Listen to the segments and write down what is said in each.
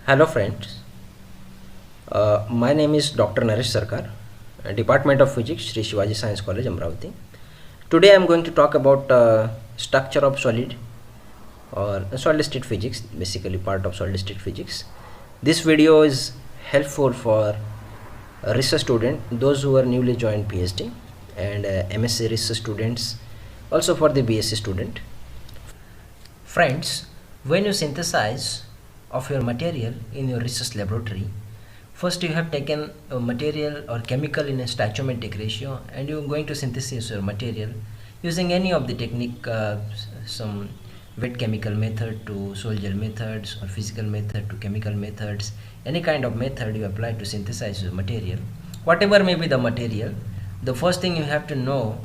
Hello friends, my name is Dr. Naresh Sarkar, Department of Physics, Sri Shivaji Science College, Amravati. Today I am going to talk about structure of solid or solid state physics, basically part of solid state physics. This video is helpful for research student, those who are newly joined PhD, and MSc research students, also for the BSc student. Friends, when you synthesize of your material in your research laboratory, first you have taken a material or chemical in a stoichiometric ratio, and you are going to synthesize your material using any of the technique, some wet chemical method to soil gel methods, or physical method to chemical methods. Any kind of method you apply to synthesize your material, whatever may be the material, the first thing you have to know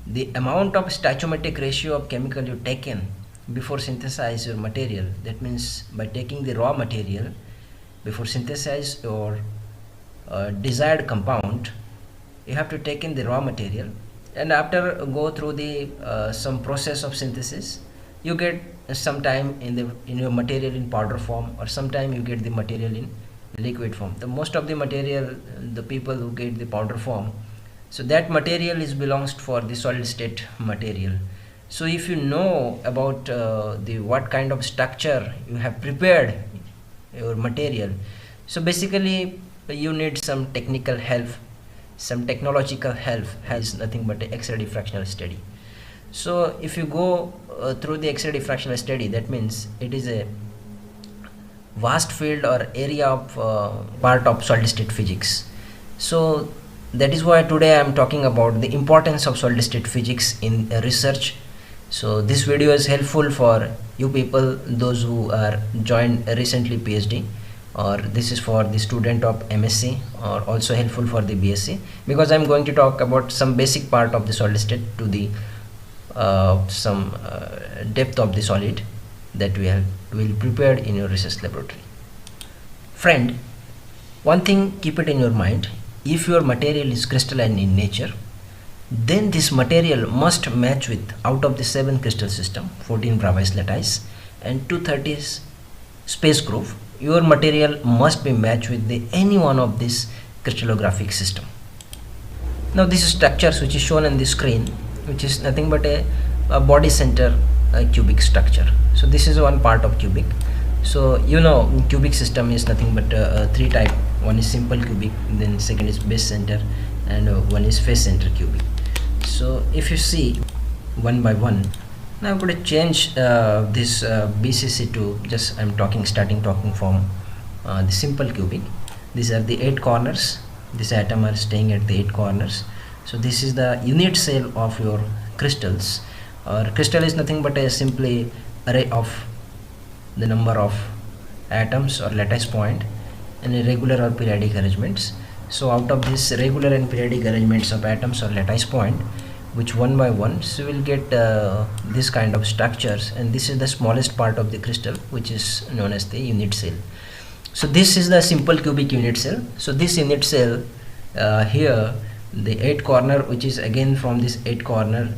the amount of stoichiometric ratio of chemical you taken before synthesize your material. That means by taking the raw material before synthesize your desired compound, you have to take in the raw material, and after go through the some process of synthesis, you get some time in your material in powder form, or sometime you get the material in liquid form. The most of the material, the people who get the powder form, so that material is belongs for the solid state material. So if you know about the what kind of structure you have prepared your material, so basically you need some technical help, some technological help, has nothing but a X-ray diffractional study. So if you go through the X-ray diffractional study, that means it is a vast field or area of part of solid state physics. So that is why today I am talking about the importance of solid state physics in research. So this video is helpful for you people, those who are joined recently PhD, or this is for the student of MSc, or also helpful for the BSc, because I am going to talk about some basic part of the solid state to the some depth of the solid that will prepared in your research laboratory. Friend, one thing keep it in your mind: if your material is crystalline in nature, then this material must match with, out of the 7 crystal system, 14 Bravais lattice and 230 space groove, your material must be matched with any one of this crystallographic system. Now this structures which is shown on the screen, which is nothing but a body center cubic structure. So this is one part of cubic. So you know cubic system is nothing but 3 type. One is simple cubic, then second is base center, and one is face center cubic. So if you see one by one, now I'm going to change this BCC to just starting talking from the simple cubic. These are the 8 corners. This atom are staying at the 8 corners. So this is the unit cell of your crystals. Or crystal is nothing but a simply array of the number of atoms or lattice point in irregular or periodic arrangements. So out of this regular and periodic arrangements of atoms or lattice point, which one by one, so we'll get this kind of structures, and this is the smallest part of the crystal, which is known as the unit cell. So this is the simple cubic unit cell. So this unit cell here, the 8 corner, which is again from this 8 corner,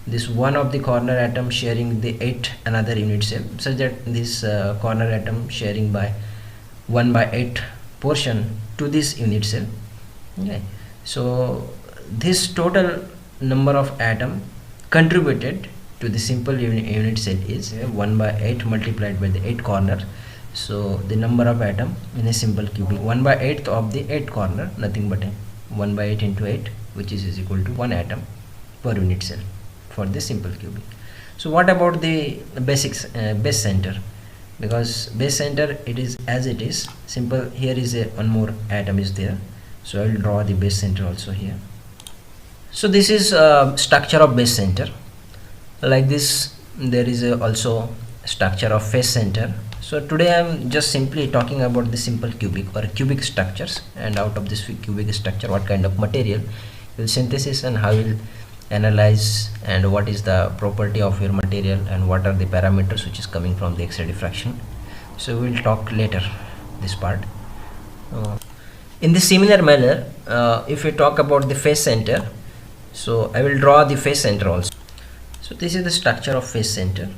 this one of the corner atom sharing the 8 another unit cell, such that this corner atom sharing by 1 by 8 portion to this unit cell. Okay, so this total number of atom contributed to the simple unit cell is 1 by 8 multiplied by the 8 corner. So the number of atom in a simple cubic, 1 by 8th of the 8 corner, nothing but 1 by 8 into 8, which is equal to 1 atom per unit cell for the simple cubic. So what about the basics, base center? Because base center, it is as it is simple. Here is one more atom is there, so I will draw the base center also here. So this is structure of base center. Like this, there is also structure of face center. So today I am just simply talking about the simple cubic or cubic structures, and out of this cubic structure, what kind of material will synthesis and how will analyze, and what is the property of your material, and what are the parameters which is coming from the X-ray diffraction. So we will talk later this part. In the similar manner, if we talk about the face center, so I will draw the face center also. So this is the structure of face center.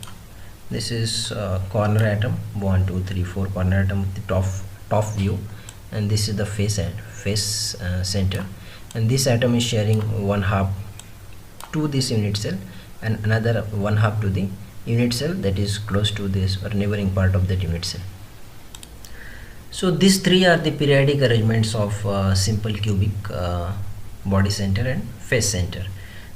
This is corner atom, 1 2 3 4 corner atom with the top view, and this is the face center, and this atom is sharing one half to this unit cell and another one half to the unit cell that is close to this or neighboring part of that unit cell. So these three are the periodic arrangements of simple cubic body center and face center.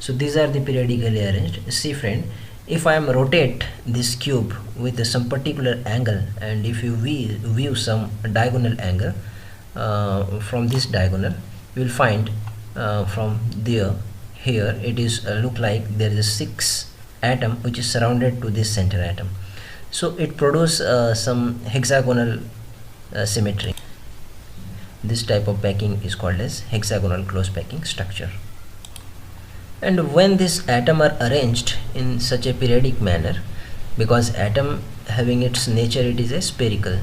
So these are the periodically arranged. See friend, if I am rotate this cube with some particular angle, and if you view some diagonal angle from this diagonal, you will find from there here it is look like there is a 6 atom which is surrounded to this center atom. So it produce some hexagonal symmetry. This type of packing is called as hexagonal close packing structure. And when these atoms are arranged in such a periodic manner, because atom having its nature, it is a spherical,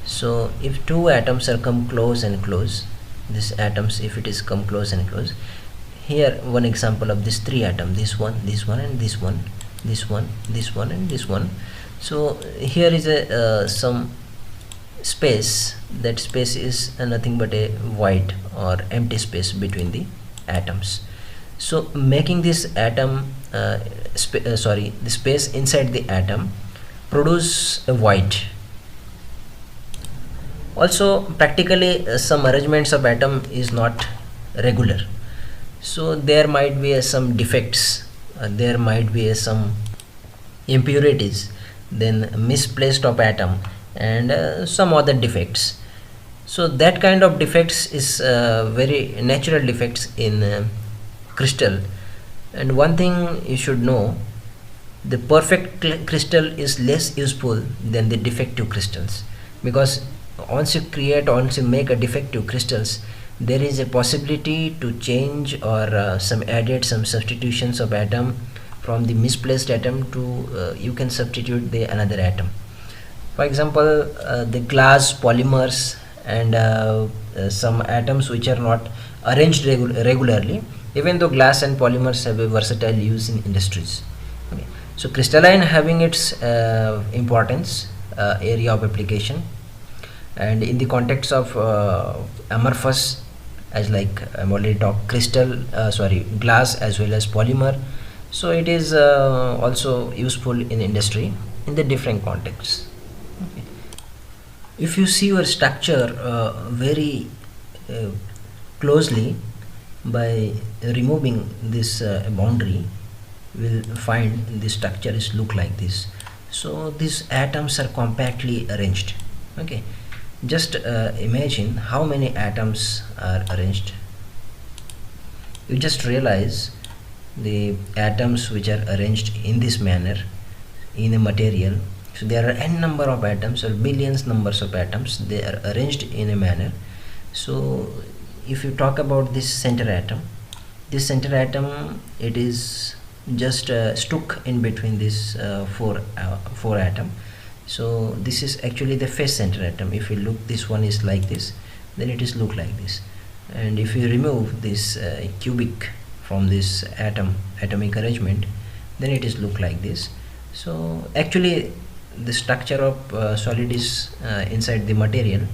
so if two atoms are come close and close, these atoms, if it is come close and close, here one example of this three atom, this one and this one, this one, this one and this one. So here is a some space. That space is nothing but a void or empty space between the atoms. So making this atom the space inside the atom produce a void. Also practically some arrangements of atom is not regular, so there might be some defects, there might be some impurities, then misplaced of atom, and some other defects. So that kind of defects is very natural defects in crystal. And one thing you should know, the perfect crystal is less useful than the defective crystals, because once you make a defective crystals, there is a possibility to change or some substitutions of atom from the misplaced atom to you can substitute the another atom. For example, the glass polymers and some atoms which are not arranged regularly, even though glass and polymers have a versatile use in industries. Okay. So crystalline having its importance, area of application, and in the context of amorphous, as like I'm already talked, glass as well as polymer, so it is also useful in industry in the different contexts. Okay. If you see your structure very closely, by removing this boundary, will find the structure is look like this. So these atoms are compactly arranged. Okay, just imagine how many atoms are arranged. You just realize the atoms which are arranged in this manner in a material. So there are n number of atoms or billions numbers of atoms, they are arranged in a manner. So if you talk about this center atom, it is just stuck in between this four atom. So this is actually the face center atom. If you look, this one is like this, then it is look like this. And if you remove this cubic from this atomic arrangement, then it is look like this. So actually the structure of solid is inside the material,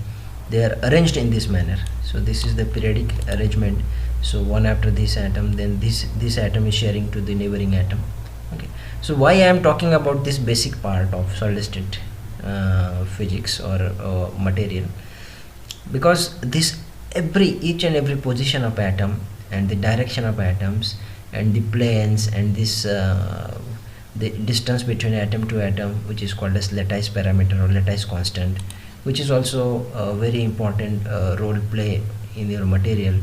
they are arranged in this manner. So this is the periodic arrangement. So one after this atom, then this atom is sharing to the neighboring atom. Okay. So why I am talking about this basic part of solid state physics or material, because this each and every position of atom and the direction of atoms and the planes and this the distance between atom to atom, which is called as lattice parameter or lattice constant, which is also a very important role play in your material.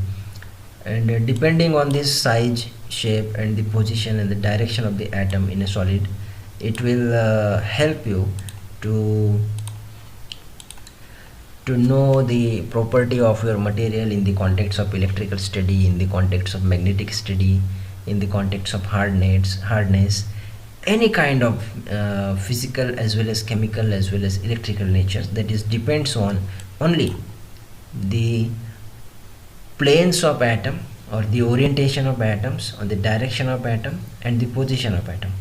And depending on this size, shape and the position and the direction of the atom in a solid, it will help you to know the property of your material in the context of electrical study, in the context of magnetic study, in the context of hardness, any kind of physical as well as chemical as well as electrical natures. That is depends on only the planes of atom or the orientation of atoms, on the direction of atom and the position of atom.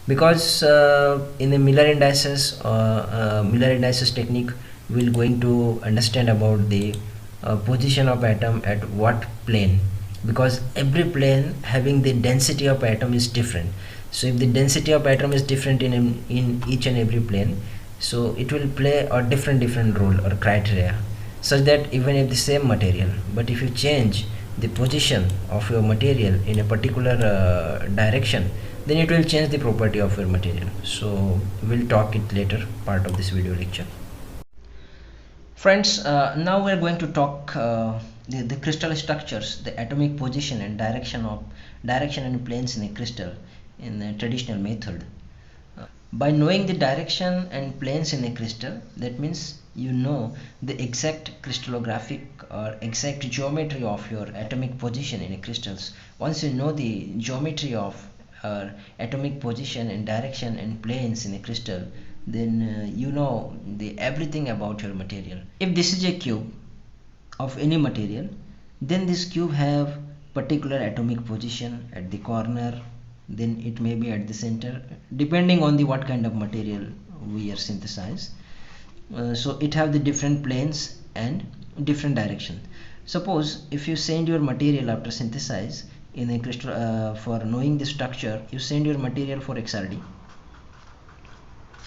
because in the Miller indices technique, we're going to understand about the position of atom at what plane, because every plane having the density of atom is different. So if the density of atom is different in each and every plane, so it will play a different role or criteria, such that even if the same material, but if you change the position of your material in a particular direction, then it will change the property of your material. So we'll talk it later part of this video lecture. Friends, now we are going to talk the crystal structures, the atomic position and direction and planes in a crystal in a traditional method. By knowing the direction and planes in a crystal, that means you know the exact crystallographic or exact geometry of your atomic position in a crystals. Once you know the geometry of atomic position and direction and planes in a crystal, then you know the everything about your material. If this is a cube of any material, then this cube have particular atomic position at the corner, then it may be at the center, depending on the what kind of material we are synthesize. So it have the different planes and different direction. Suppose if you send your material after synthesize in a crystal, for knowing the structure, you send your material for XRD,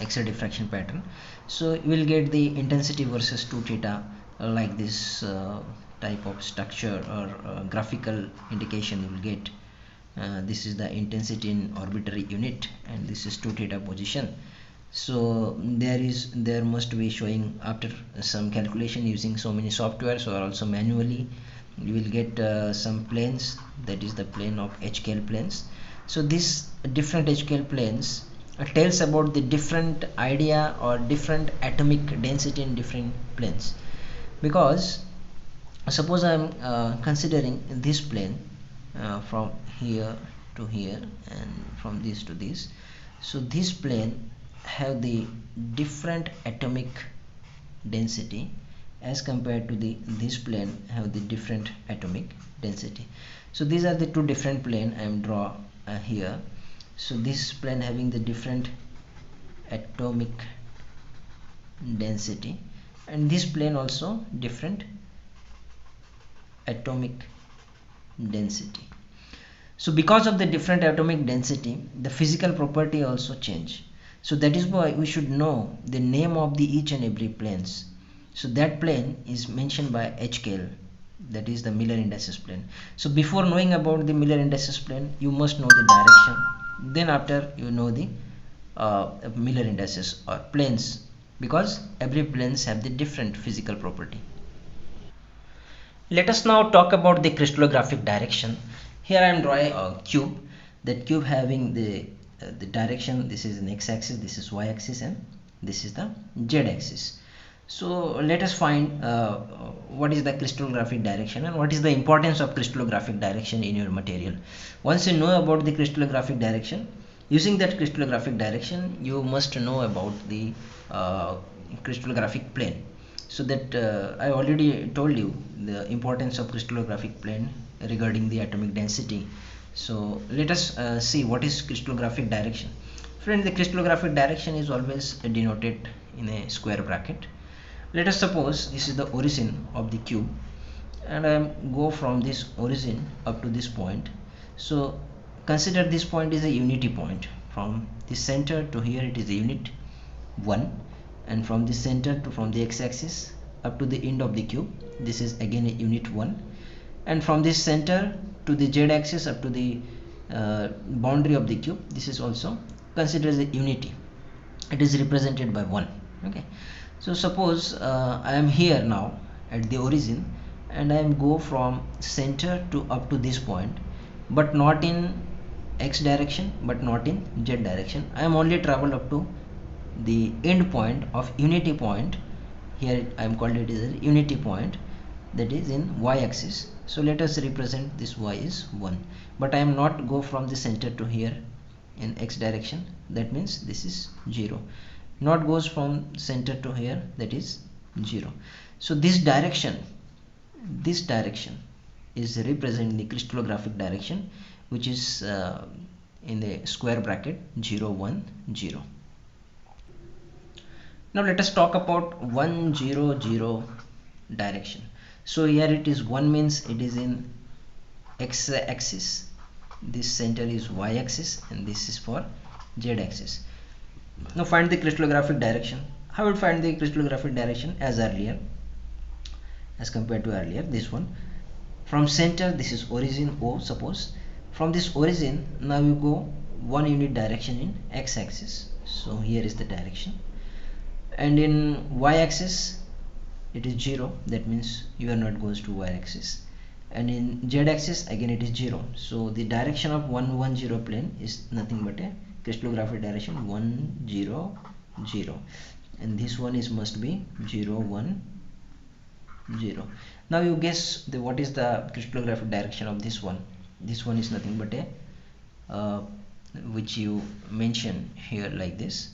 X-ray diffraction pattern, so you will get the intensity versus 2 theta, like this type of structure or graphical indication you will get. This is the intensity in arbitrary unit and this is 2 theta position. So there must be showing after some calculation using so many softwares or also manually, you will get some planes, that is the plane of HKL planes. So these different HKL planes tells about the different idea or different atomic density in different planes. Because suppose I am considering this plane from here to here and from this to this, so this plane have the different atomic density as compared to this plane have the different atomic density. So these are the two different plane I am draw here. So this plane having the different atomic density and this plane also different atomic density. So because of the different atomic density, the physical property also change. So that is why we should know the name of the each and every planes. So that plane is mentioned by HKL, that is the Miller indices plane. So before knowing about the Miller indices plane, you must know the direction. Then after you know the Miller indices or planes, because every planes have the different physical property. Let us now talk about the crystallographic direction. Here I am drawing a cube. That cube having the direction. This is an x-axis, this is y-axis, and this is the z-axis. So let us find what is the crystallographic direction and what is the importance of crystallographic direction in your material. Once you know about the crystallographic direction, using that crystallographic direction, you must know about the crystallographic plane. So that I already told you the importance of crystallographic plane regarding the atomic density. So let us see what is crystallographic direction. Friend, the crystallographic direction is always denoted in a square bracket. Let us suppose this is the origin of the cube and I go from this origin up to this point. So consider this point is a unity point. From the center to here it is a unit 1, and from the center to from the x-axis up to the end of the cube, this is again a unit 1, and from this center to the z-axis up to the boundary of the cube, this is also considered as a unity. It is represented by 1. Okay, so suppose I am here now at the origin and I am go from center to up to this point, but not in x direction, but not in z direction. I am only travel up to the end point of unity point. Here I am called it as a unity point, that is in y-axis. So let us represent this y is 1, but I am not go from the center to here in x direction, that means this is 0. Not goes from center to here, that is 0. So this direction is representing the crystallographic direction, which is in the square bracket 0 1 0. Now let us talk about 1 0 0 direction. So here it is 1 means it is in x axis, this center is y axis, and this is for z axis. Now find the crystallographic direction. How would find the crystallographic direction? As earlier, as compared to earlier, this one from center, this is origin O, suppose. From this origin, now you go 1 unit direction in x axis, so here is the direction, and in y axis it is 0, that means you are not goes to y axis, and in z axis again it is 0. So the direction of 1 1 0 plane is nothing but a crystallographic direction 1 0 0, and this one is must be 0 1 0. Now you guess what is the crystallographic direction of this one. This one is nothing but a which you mention here like this,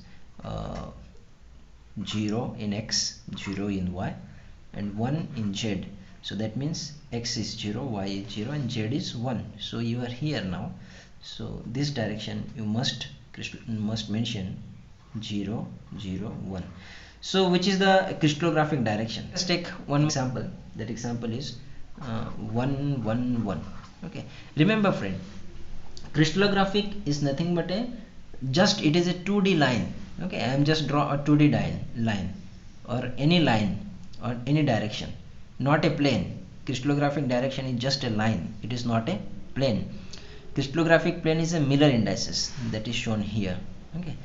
0 in x, 0 in y, and 1 in z. So that means x is 0, y is 0, and z is 1. So you are here now. So this direction you must mention 0 0 1. So which is the crystallographic direction? Let's take one example. That example is 1 1 1. Okay, remember friend, crystallographic is nothing but a just it is a 2D line. Okay, I am just draw a 2D line or any line or any direction, not a plane. Crystallographic direction is just a line, it is not a plane. Crystallographic plane is a Miller indices that is shown here. Okay,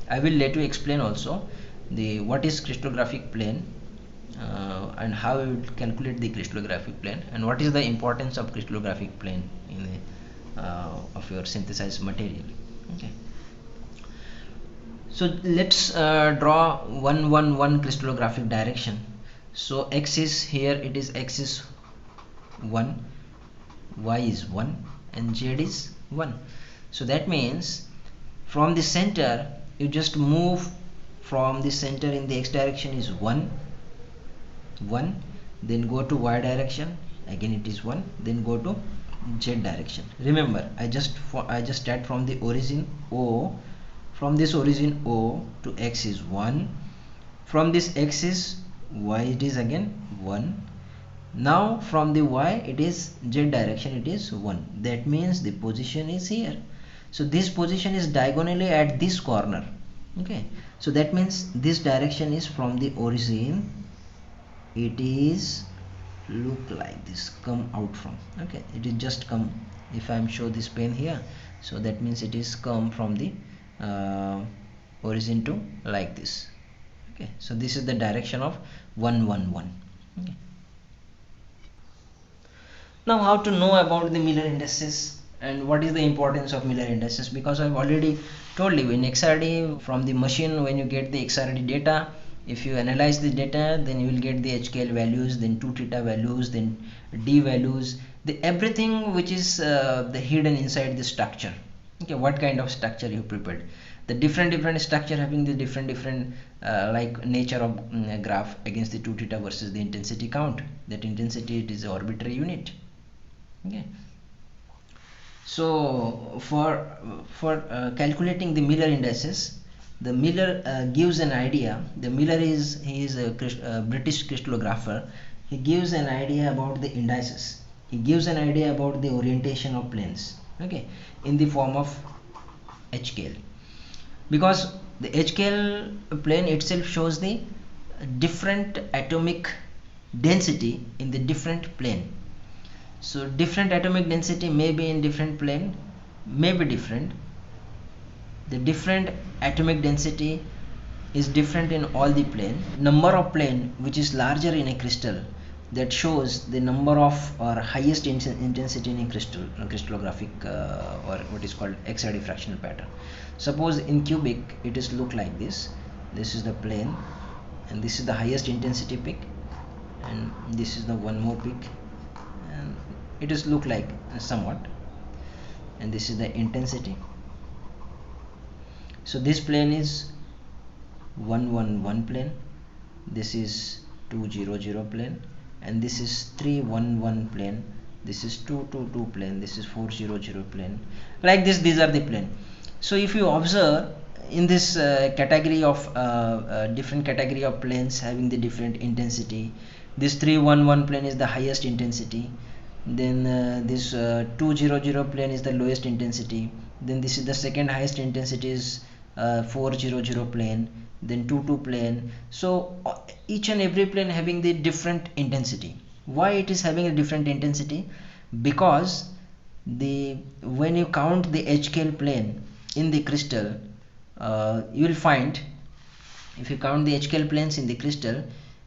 I will let you explain also the what is crystallographic plane and how you will calculate the crystallographic plane, and what is the importance of crystallographic plane in the, of your synthesized material. Okay, so let's draw 1 1 1 crystallographic direction. So x is here, it is x is 1, y is 1, and z is 1. So that means from the center you just move from the center in the x direction is 1 1, then go to y direction, again it is 1, then go to z direction. Remember, I just start from the origin O. From this origin O to x is 1, from this x is y, it is again 1. Now from the y it is z direction, it is 1. That means the position is here. So this position is diagonally at this corner. Okay, so that means this direction is from the origin, it is look like this, come out from. Okay, it is just come. If I am show this pen here, so that means it is come from the origin to like this. Okay, so this is the direction of 1 1 1. Okay. Now how to know about the Miller indices and what is the importance of Miller indices? Because I've already told you in XRD, from the machine when you get the XRD data, if you analyze the data, then you will get the HKL values, then 2 theta values, then D values, the everything which is the hidden inside the structure. Okay, what kind of structure you prepared, the different structure having the different like nature of graph against the 2 theta versus the intensity count. That intensity, it is an arbitrary unit. Okay, so for calculating the Miller indices, the Miller gives an idea. The Miller is, he is a British crystallographer. He gives an idea about the indices. He gives an idea about the orientation of planes. Okay, in the form of HKL, because the HKL plane itself shows the different atomic density in the different plane. So different atomic density may be in different plane, may be different. The different atomic density is different in all the plane. Number of plane which is larger in a crystal, that shows the number of or highest intensity in a crystallographic or what is called XRD fractional pattern. Suppose in cubic it is look like this. This is the plane, and this is the highest intensity peak, and this is the one more peak, and it is look like somewhat, and this is the intensity. So this plane is 111 plane, this is 200 plane, and this is 311 plane, this is 222 plane, this is 400 plane, like this. These are the plane. So if you observe in this category of different category of planes having the different intensity, this 311 plane is the highest intensity, then this 200 plane is the lowest intensity, then this is the second highest intensity is 400 plane, then 22 plane. So each and every plane having the different intensity. Why it is having a different intensity? Because when you count the HKL plane in the crystal, you will find, if you count the HKL planes in the crystal,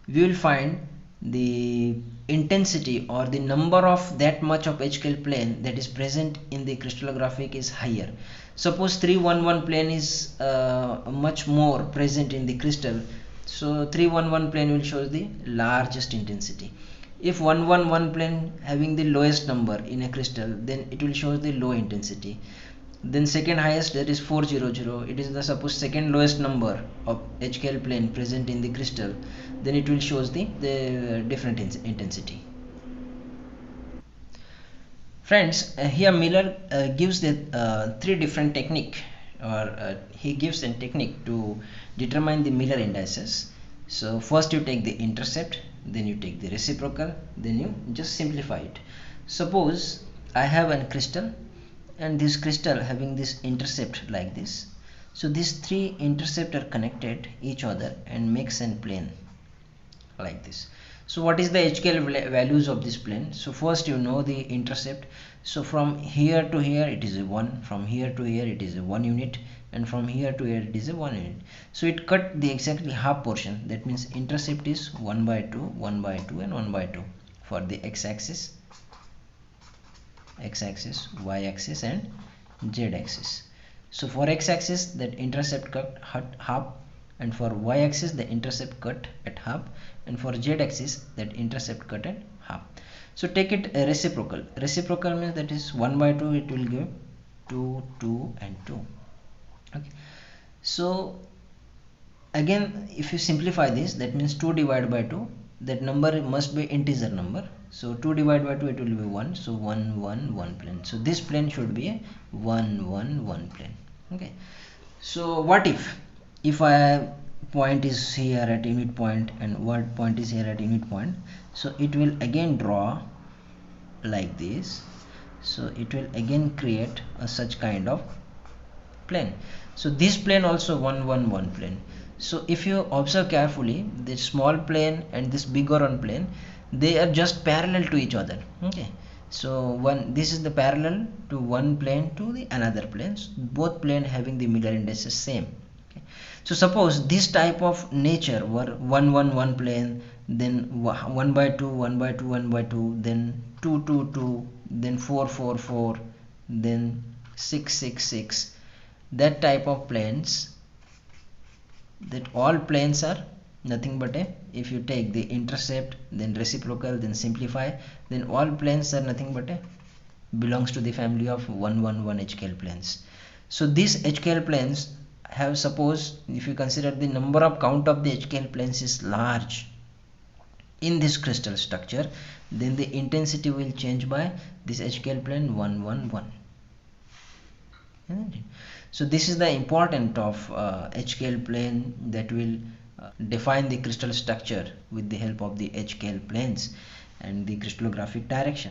we will find the intensity or the number of that much of HKL plane that is present in the crystallographic is higher. Suppose 311 plane is much more present in the crystal, so 311 plane will show the largest intensity. If 111 plane having the lowest number in a crystal, then it will show the low intensity. Then second highest, that is 400, it is the suppose second lowest number of HKL plane present in the crystal, then it will shows the different intensity. Friends, here Miller gives the three different technique, or he gives a technique to determine the Miller indices. So first you take the intercept, then you take the reciprocal, then you just simplify it. Suppose I have a crystal, and this crystal having this intercept like this. So these three intercept are connected each other and makes an plane like this. So what is the HKL values of this plane? So first you know the intercept. So from here to here it is a 1, from here to here it is a 1 unit, and from here to here it is a 1 unit. So it cut the exactly half portion. That means intercept is 1 by 2, 1 by 2 and 1 by 2 for the x-axis, y-axis and z-axis. So for x-axis that intercept cut half, and for y-axis the intercept cut at half, and for z-axis that intercept cut at half. So take it a reciprocal. Reciprocal means that is 1 by 2, it will give 2, 2 and 2. Okay. So again if you simplify this, that means 2 divided by 2, that number must be integer number. So 2 divided by 2 it will be 1. So 1 1 1 plane. So this plane should be a 1 1 1 plane. Okay. So what if I point is here at unit point and what point is here at unit point? So it will again draw like this. So it will again create a such kind of plane. So this plane also 1 1 1 plane. So if you observe carefully, this small plane and this bigger one plane, they are just parallel to each other. Okay. So this is the parallel to one plane to the another plane. So both plane having the Miller indices same. Okay. So suppose this type of nature were 1 1 1 plane, then 1 by 2 1 by 2 1 by 2, then 2 2 2, then 4 4 4, then 6 6 6. That type of planes, that all planes are nothing but a, if you take the intercept then reciprocal then simplify, then all planes are nothing but a belongs to the family of 1 1 1 HKL planes. So these HKL planes have, suppose if you consider the number of count of the HKL planes is large in this crystal structure, then the intensity will change by this HKL plane 1 1 1. So this is the important of HKL plane that will define the crystal structure with the help of the HKL planes and the crystallographic direction.